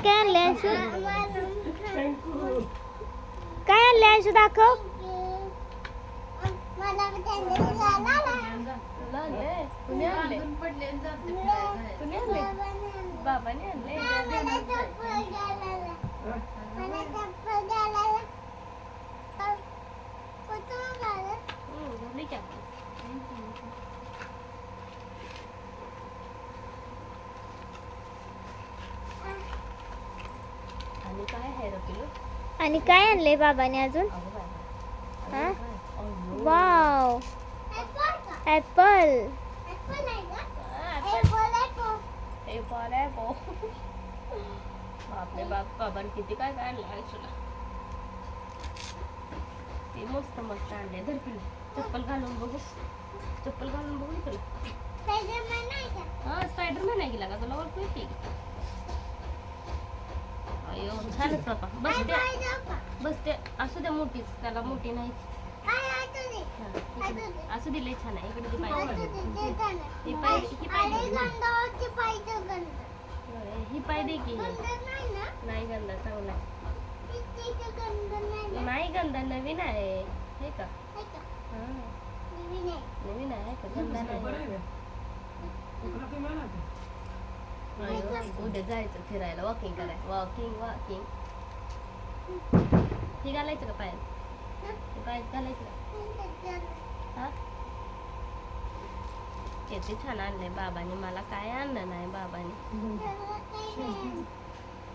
काय आणले अंशू? काय आणले अंशू दाखव. बाबाने आणले आणि काय आहे रे पिलू? आणि काय आणले बाबाने अजून? हा? Wow, apple. बापरे बाप, बाबांनी किती काय काय आणलं आयुष्याला. ते मस्त मस्त आणले. धर पिलू, चप्पल घालून बघू. चप्पल घालून बघू तुला. हा, स्पायडरमॅन आहे गेला का तुला ओळखू येते? अयो छानच बाबा. बसते असू द्या मोठीच, त्याला मोठी नाही असू दिले. छान आहे. इकडे ती पाहिजे ही पाय ही पाय दे की. नाही गंदा, चांगला नाही गंदा, नवीन आहे हे का? हा नवीन आहे का? गंदा नाही. उद्या जायचं फिरायला, वॉकिंग करायला. वॉकिंग हे घालायचं का पायात? पायात घालायचं का? हा किती छान आणलंय बाबांनी. मला काय आणलं नाही बाबांनी.